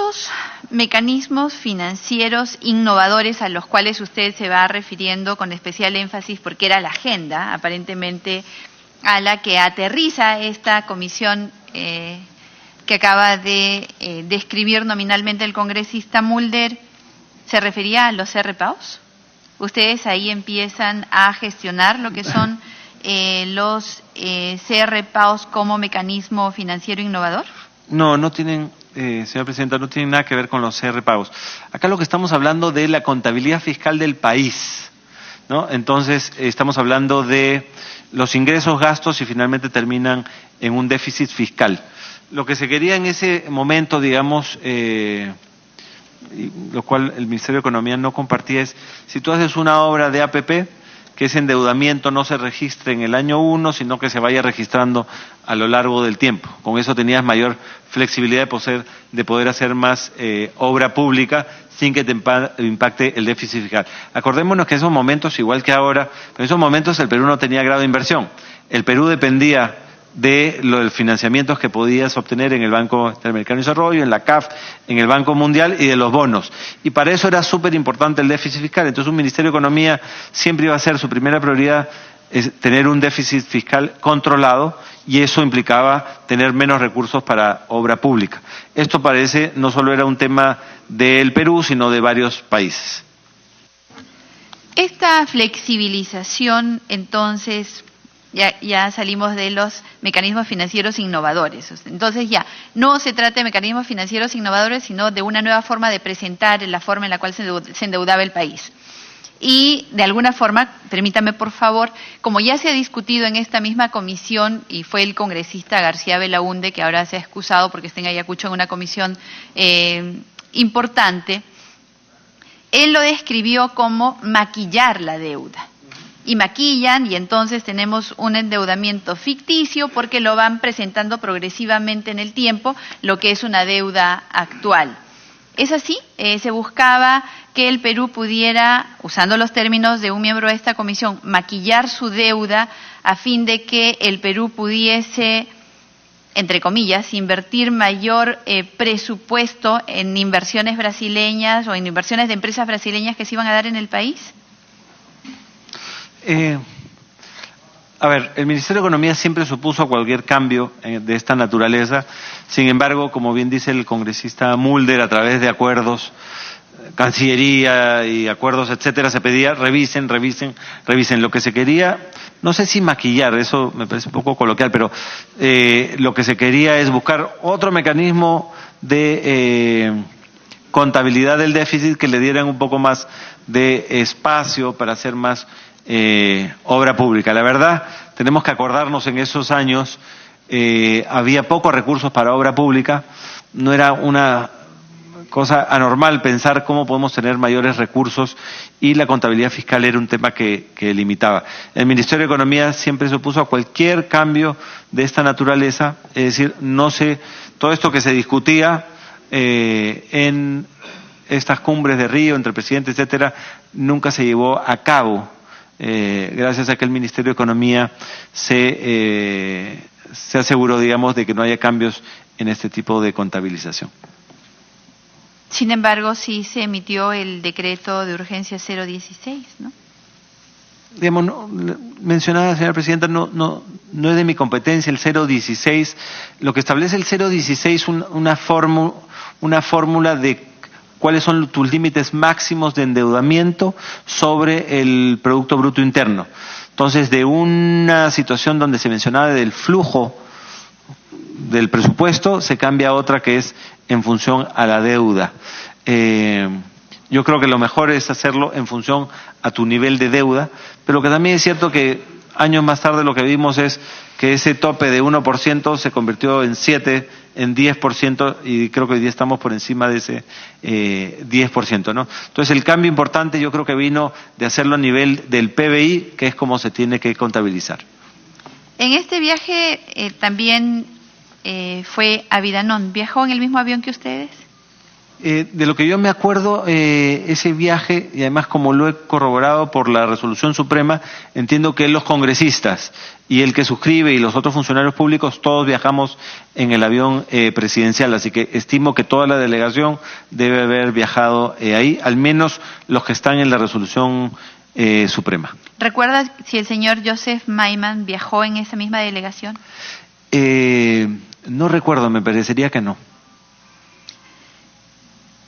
estos mecanismos financieros innovadores a los cuales usted se va refiriendo con especial énfasis, porque era la agenda, aparentemente, a la que aterriza esta comisión que acaba de describir nominalmente el congresista Mulder, ¿se refería a los CRPAOs? ¿Ustedes ahí empiezan a gestionar lo que son los CRPAOs como mecanismo financiero innovador? No tienen, señora Presidenta, no tienen nada que ver con los CRPAOs. Acá lo que estamos hablando de la contabilidad fiscal del país, ¿no? Entonces, estamos hablando de los ingresos, gastos y finalmente terminan en un déficit fiscal. Lo que se quería en ese momento, digamos, lo cual el Ministerio de Economía no compartía, es si tú haces una obra de APP, que ese endeudamiento no se registre en el año 1, sino que se vaya registrando a lo largo del tiempo. Con eso tenías mayor flexibilidad de poder hacer más obra pública sin que te impacte el déficit fiscal. Acordémonos que en esos momentos, igual que ahora, en esos momentos el Perú no tenía grado de inversión. El Perú dependía de los financiamientos que podías obtener en el Banco Interamericano de Desarrollo, en la CAF, en el Banco Mundial y de los bonos. Y para eso era súper importante el déficit fiscal. Entonces un Ministerio de Economía siempre iba a ser su primera prioridad es tener un déficit fiscal controlado y eso implicaba tener menos recursos para obra pública. Esto parece no solo era un tema del Perú, sino de varios países. Esta flexibilización, entonces, ya salimos de los mecanismos financieros innovadores. Entonces ya, no se trata de mecanismos financieros innovadores, sino de una nueva forma de presentar la forma en la cual se endeudaba el país. Y de alguna forma, permítame por favor, como ya se ha discutido en esta misma comisión, y fue el congresista García Belaúnde, que ahora se ha excusado porque está en Ayacucho en una comisión importante, él lo describió como maquillar la deuda. Y maquillan y entonces tenemos un endeudamiento ficticio porque lo van presentando progresivamente en el tiempo, lo que es una deuda actual. ¿Es así? Se buscaba que el Perú pudiera, usando los términos de un miembro de esta comisión, maquillar su deuda a fin de que el Perú pudiese, entre comillas, invertir mayor presupuesto en inversiones brasileñas o en inversiones de empresas brasileñas que se iban a dar en el país. El Ministerio de Economía siempre se opuso a cualquier cambio de esta naturaleza. Sin embargo, como bien dice el congresista Mulder, a través de acuerdos, Cancillería y acuerdos, etcétera, se pedía revisen. Lo que se quería, no sé si maquillar, eso me parece un poco coloquial, pero lo que se quería es buscar otro mecanismo de contabilidad del déficit que le dieran un poco más de espacio para hacer más obra pública. La verdad, tenemos que acordarnos en esos años, había pocos recursos para obra pública, no era una cosa anormal pensar cómo podemos tener mayores recursos y la contabilidad fiscal era un tema que limitaba. El Ministerio de Economía siempre se opuso a cualquier cambio de esta naturaleza, es decir, todo esto que se discutía en estas cumbres de Río, entre presidentes, etcétera, nunca se llevó a cabo. Gracias a que el Ministerio de Economía se aseguró, digamos, de que no haya cambios en este tipo de contabilización. Sin embargo, sí se emitió el decreto de urgencia 016, ¿no? Digamos, mencionada, señora Presidenta, no es de mi competencia el 016. Lo que establece el 016 una fórmula de cuáles son tus límites máximos de endeudamiento sobre el Producto Bruto Interno. Entonces, de una situación donde se mencionaba del flujo del presupuesto, se cambia a otra que es en función a la deuda. Yo creo que lo mejor es hacerlo en función a tu nivel de deuda, pero que también es cierto que años más tarde lo que vimos es que ese tope de 1% se convirtió en 7%, en 10%, y creo que hoy día estamos por encima de ese 10%, ¿no? Entonces el cambio importante yo creo que vino de hacerlo a nivel del PBI, que es como se tiene que contabilizar. En este viaje también fue a Vidanón. ¿Viajó en el mismo avión que ustedes? De lo que yo me acuerdo, ese viaje, y además como lo he corroborado por la resolución suprema, entiendo que los congresistas y el que suscribe y los otros funcionarios públicos, todos viajamos en el avión presidencial, así que estimo que toda la delegación debe haber viajado ahí, al menos los que están en la resolución suprema. ¿Recuerdas si el señor Joseph Maiman viajó en esa misma delegación? No recuerdo, me parecería que no.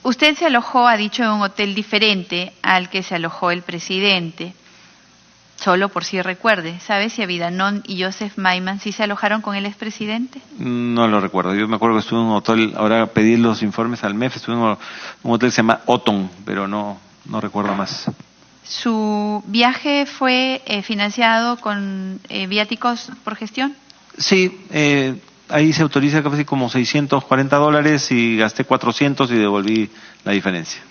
Usted se alojó, ha dicho, en un hotel diferente al que se alojó el presidente. Solo por si recuerde, ¿sabe si Avidanón y Joseph Maiman sí se alojaron con el expresidente? No lo recuerdo. Yo me acuerdo que estuve en un hotel, ahora pedí los informes al MEF, estuve en un hotel que se llama Oton, pero no recuerdo más. ¿Su viaje fue financiado con viáticos por gestión? Sí, ahí se autoriza casi como $640 y gasté 400 y devolví la diferencia.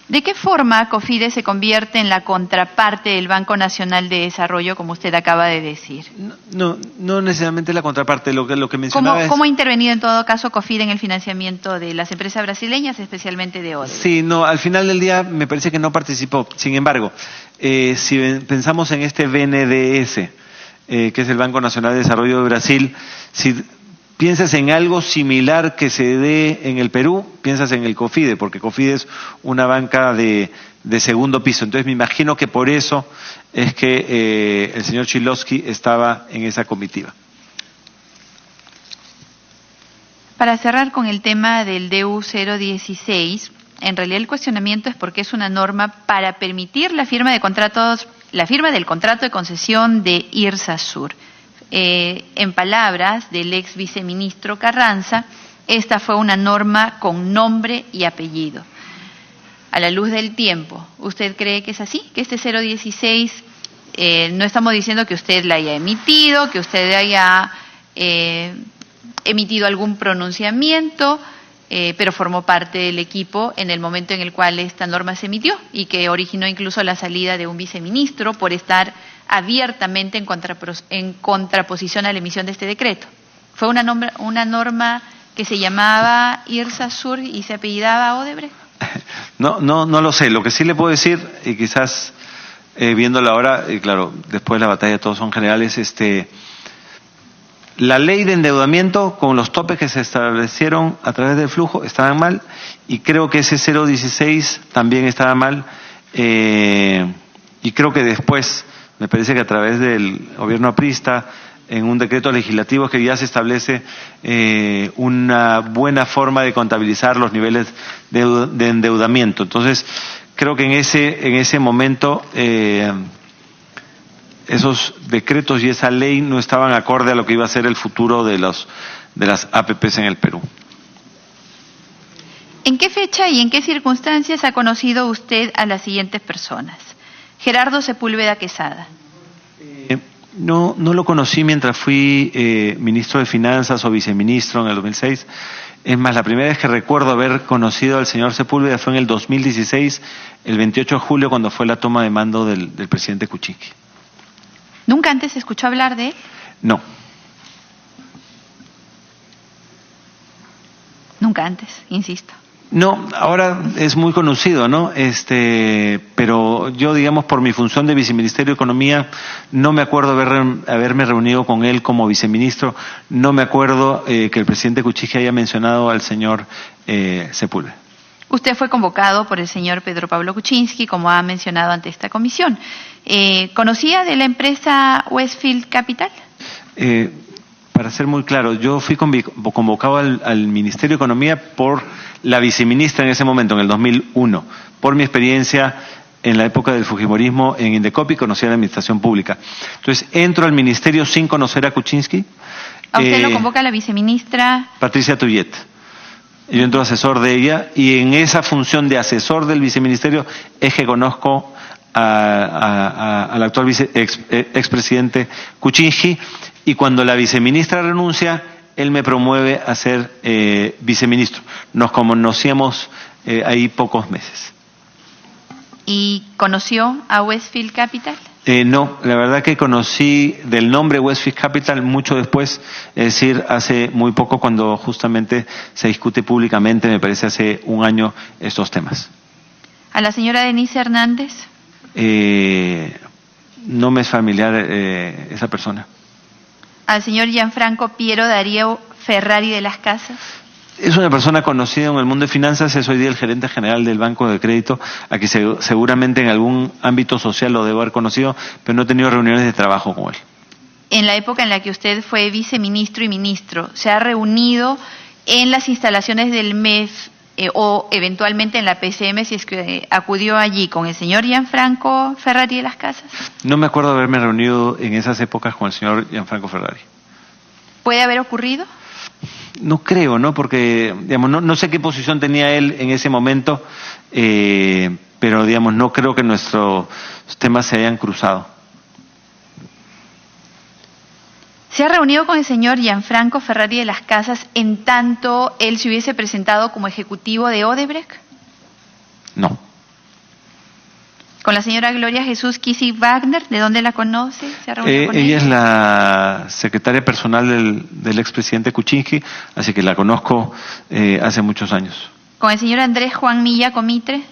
¿De qué forma COFIDE se convierte en la contraparte del Banco Nacional de Desarrollo, como usted acaba de decir? No necesariamente la contraparte, lo que mencionaba ¿Cómo ha intervenido en todo caso COFIDE en el financiamiento de las empresas brasileñas, especialmente de Odebrecht? Sí, no, al final del día me parece que no participó. Sin embargo, si pensamos en este BNDES, que es el Banco Nacional de Desarrollo de Brasil, si piensas en algo similar que se dé en el Perú, piensas en el COFIDE, porque COFIDE es una banca de segundo piso. Entonces me imagino que por eso es que el señor Chilowski estaba en esa comitiva. Para cerrar con el tema del DU 016, en realidad el cuestionamiento es porque es una norma para permitir la firma del contrato de concesión de IRSASUR. En palabras del ex viceministro Carranza, esta fue una norma con nombre y apellido. A la luz del tiempo, ¿usted cree que es así? ¿Que este 016, no estamos diciendo que usted la haya emitido, que usted haya emitido algún pronunciamiento, pero formó parte del equipo en el momento en el cual esta norma se emitió y que originó incluso la salida de un viceministro por estar abiertamente en contraposición a la emisión de este decreto? ¿Fue una norma que se llamaba IRSASUR y se apellidaba Odebrecht? No lo sé. Lo que sí le puedo decir, y quizás viéndola ahora, y claro, después de la batalla todos son generales, la ley de endeudamiento con los topes que se establecieron a través del flujo estaban mal, y creo que ese 016 también estaba mal, y creo que después, me parece que a través del gobierno aprista, en un decreto legislativo que ya se establece una buena forma de contabilizar los niveles de endeudamiento. Entonces, creo que en ese momento esos decretos y esa ley no estaban acorde a lo que iba a ser el futuro de las APPs en el Perú. ¿En qué fecha y en qué circunstancias ha conocido usted a las siguientes personas? Gerardo Sepúlveda Quesada. No lo conocí mientras fui ministro de Finanzas o viceministro en el 2006. Es más, la primera vez que recuerdo haber conocido al señor Sepúlveda fue en el 2016, el 28 de julio, cuando fue la toma de mando del presidente Kuczynski. ¿Nunca antes escuchó hablar de él? No. Nunca antes, insisto. No, ahora es muy conocido, ¿no? Pero yo, digamos, por mi función de viceministerio de Economía, no me acuerdo haberme reunido con él como viceministro, no me acuerdo que el presidente Kuczynski haya mencionado al señor Sepúlveda. Usted fue convocado por el señor Pedro Pablo Kuczynski, como ha mencionado ante esta comisión. ¿Conocía de la empresa Westfield Capital? Para ser muy claro, yo fui convocado al Ministerio de Economía por la viceministra en ese momento, en el 2001, por mi experiencia en la época del fujimorismo en Indecopi, conocía la administración pública. Entonces, entro al ministerio sin conocer a Kuczynski. ¿A usted lo convoca la viceministra? Patricia Tuyet. Yo entro asesor de ella, y en esa función de asesor del viceministerio es que conozco al actual expresidente Kuczynski, y cuando la viceministra renuncia, él me promueve a ser viceministro. Nos conocíamos ahí pocos meses. ¿Y conoció a Westfield Capital? No, la verdad que conocí del nombre Westfield Capital mucho después, es decir, hace muy poco cuando justamente se discute públicamente, me parece hace un año, estos temas. ¿A la señora Denise Hernández? No me es familiar esa persona. ¿Al señor Gianfranco Piero Darío Ferrari de las Casas? Es una persona conocida en el mundo de finanzas, es hoy día el gerente general del Banco de Crédito, a quien seguramente en algún ámbito social lo debo haber conocido, pero no he tenido reuniones de trabajo con él. En la época en la que usted fue viceministro y ministro, ¿se ha reunido en las instalaciones del MEF o eventualmente en la PCM si es que acudió allí con el señor Gianfranco Ferrari de las Casas? No me acuerdo de haberme reunido en esas épocas con el señor Gianfranco Ferrari. ¿Puede haber ocurrido? No creo, ¿no? Porque, digamos, no sé qué posición tenía él en ese momento, pero, digamos, no creo que nuestros temas se hayan cruzado. ¿Se ha reunido con el señor Gianfranco Ferrari de las Casas en tanto él se hubiese presentado como ejecutivo de Odebrecht? No. ¿Con la señora Gloria Jesús Kissig Wagner? ¿De dónde la conoce? ¿Se ha reunido con ella? Es la secretaria personal del expresidente Kuczynski, así que la conozco hace muchos años. ¿Con el señor Andrés Juan Milla Comitre?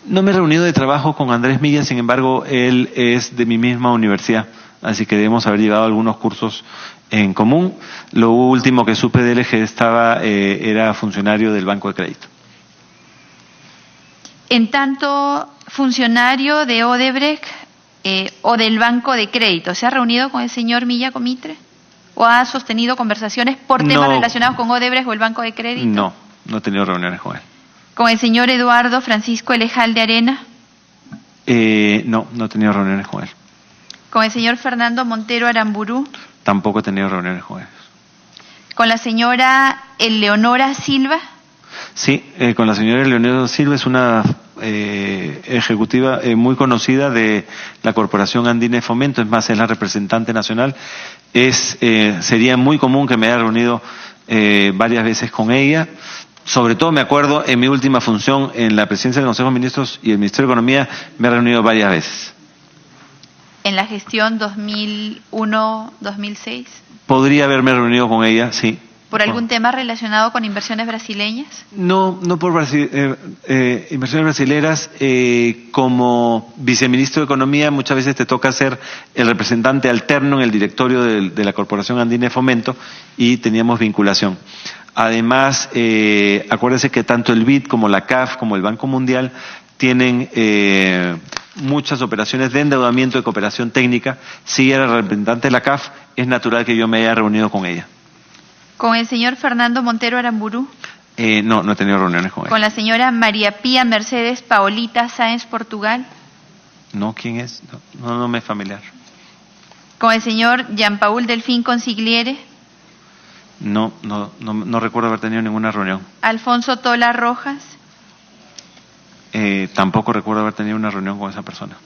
No me he reunido de trabajo con Andrés Milla, sin embargo, él es de mi misma universidad, así que debemos haber llevado algunos cursos en común. Lo último que supe de él es que era funcionario del Banco de Crédito. En tanto funcionario de Odebrecht o del Banco de Crédito, ¿se ha reunido con el señor Milla Comitre? ¿O ha sostenido conversaciones por temas relacionados con Odebrecht o el Banco de Crédito? No he tenido reuniones con él. ¿Con el señor Eduardo Francisco Elejal de Arena? No he tenido reuniones con él. ¿Con el señor Fernando Montero Aramburú? Tampoco he tenido reuniones con él. ¿Con la señora Eleonora Silva? Sí, con la señora Eleonora Silva, es una ejecutiva muy conocida de la Corporación Andina de Fomento, es más, es la representante nacional. Sería muy común que me haya reunido varias veces con ella. Sobre todo me acuerdo en mi última función en la presidencia del Consejo de Ministros y el Ministerio de Economía, me he reunido varias veces. ¿En la gestión 2001-2006? Podría haberme reunido con ella, sí. ¿Por algún tema relacionado con inversiones brasileñas? No por inversiones brasileras. Como viceministro de Economía muchas veces te toca ser el representante alterno en el directorio de la Corporación Andina de Fomento y teníamos vinculación. Además, acuérdense que tanto el BID como la CAF como el Banco Mundial tienen muchas operaciones de endeudamiento de cooperación técnica. Si era representante de la CAF, es natural que yo me haya reunido con ella. ¿Con el señor Fernando Montero Aramburú? No he tenido reuniones con él. ¿Con la señora María Pía Mercedes Paolita Sáenz Portugal? No, ¿quién es? No me es familiar. ¿Con el señor Jean Paul Delfín Consigliere? No recuerdo haber tenido ninguna reunión. ¿Alfonso Tola Rojas? Tampoco recuerdo haber tenido una reunión con esa persona.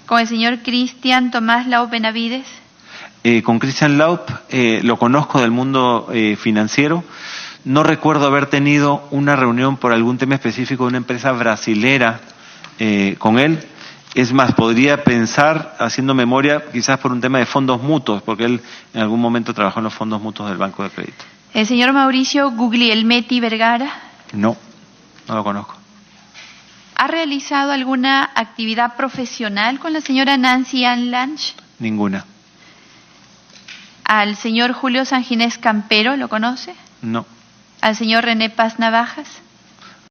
¿Con el señor Cristian Tomás Lau Benavides? Con Christian Laup lo conozco del mundo financiero. No recuerdo haber tenido una reunión por algún tema específico de una empresa brasilera con él. Es más, podría pensar, haciendo memoria, quizás por un tema de fondos mutuos, porque él en algún momento trabajó en los fondos mutuos del Banco de Crédito. ¿El señor Mauricio Guglielmetti Vergara? No lo conozco. ¿Ha realizado alguna actividad profesional con la señora Nancy Ann Lange? Ninguna. ¿Al señor Julio Sanginés Campero lo conoce? No. ¿Al señor René Paz Navajas?